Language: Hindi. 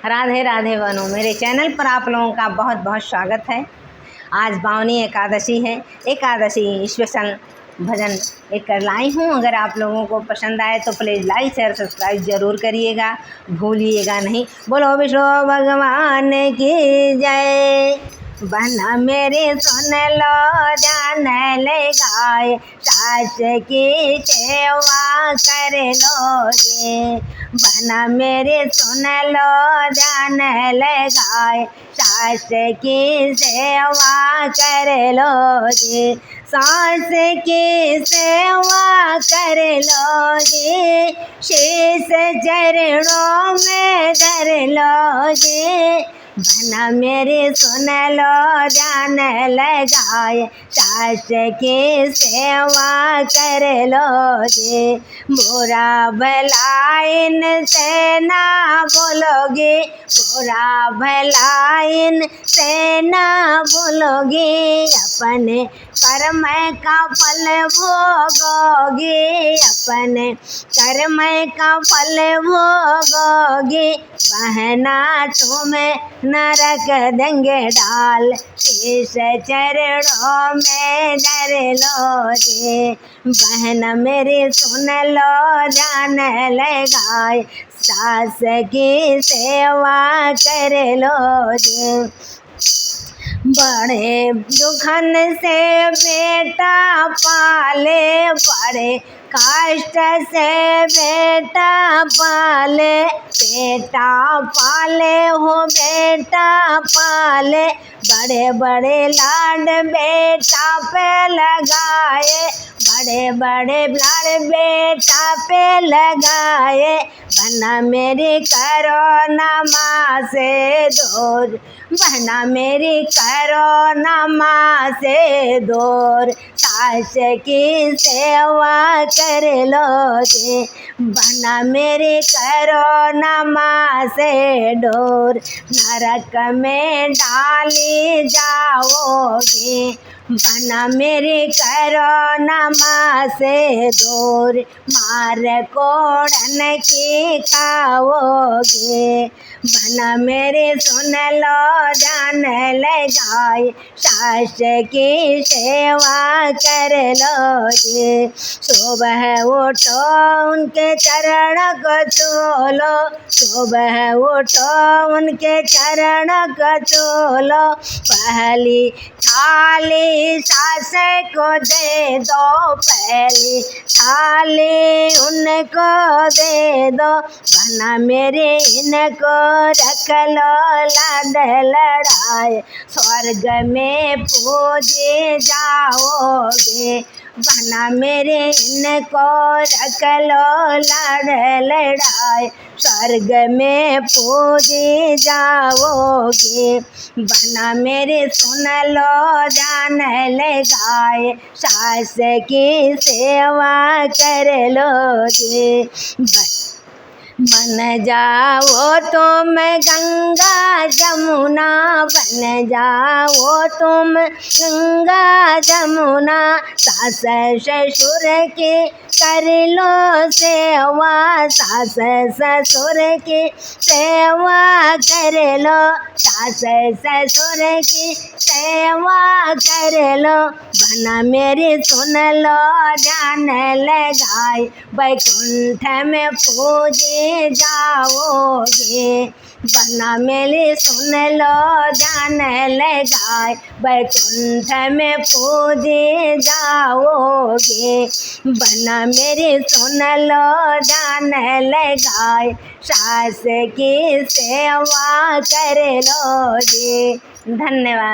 राधे राधे बनो। मेरे चैनल पर आप लोगों का बहुत बहुत स्वागत है। आज बावनी एकादशी है। एकादशी स्पेशल भजन एक कर लाई हूँ। अगर आप लोगों को पसंद आए तो प्लीज़ लाइक शेयर सब्सक्राइब ज़रूर करिएगा, भूलिएगा नहीं। बोलो विष्णु भगवान की जय। बना मेरे सुन लो ध्यान लगाए, सास की सेवा कर लोगे। बना मेरे सुन लो ध्यान लगाए, सास की सेवा कर लोगे। सास की सेवा कर लोगे, शीश चरणों में धर लोगे। बना मेरे सुन लो ध्यान लगाए, सास की सेवा कर लोगे। बुरा भला इनसे ना बोलोगे, बुरा भला इनसे ना बोलोगे। अपने कर्म का फल भोगोगे, अपने कर्म का फल भोगोगे। बहना तुम्हें नरक देंगे डाल, शीश चरणों में धर लोगे। बहन मेरी सुन लो ध्यान लगाए, सास की सेवा कर लोगे। बड़े दुखन से बेटा पाले, बड़े कष्ट से बेटा पाले। बेटा पाले हो बेटा पाले, बड़े बड़े लाड बेटा पे लगाए, बड़े बड़े लाड बेटा पे लगाए। बना मेरी करोना से दूर, बना मेरी करोना से दूर। सास की सेवा कर लोगे, बना मेरी करोना से दूर। नरक में डाली जाओगे, बना मेरी करोना से दूर। मार कोड़न की खाओगे, बना मेरे सुन लो ध्यान लगाए, सास की सेवा कर लोगे। सुबह उठो उनके चरण को छू लो, सुबह उठो उनके चरण को छू लो। पहली थाली सास को दे दो, पहली थाली उनको दे दो। बना मेरे इनको रख लो लाड लड़ाए, स्वर्ग में पूजे जाओगे। बना मेरे इनको रख लो लाड लड़ाए, स्वर्ग में पूजे जाओगे। बना मेरे सुन लो ध्यान लगाए, सास की सेवा कर लोगे। बन जाओ तुम गंगा जमुना, बन जाओ तुम गंगा जमुना। सास ससुर की कर लो सेवा, सास ससुर की सेवा कर लो, सास ससुर की सेवा कर लो। बना मेरी सुन लो ध्यान लगाए, वैकुंठ में पूजे जाओगे। बना मेरी सुन लो ध्यान लगाए, वैकुंठ में पूजे जाओगे। बना मेरी सुन लो ध्यान लगाए, सास की सेवा कर लोगे। धन्यवाद।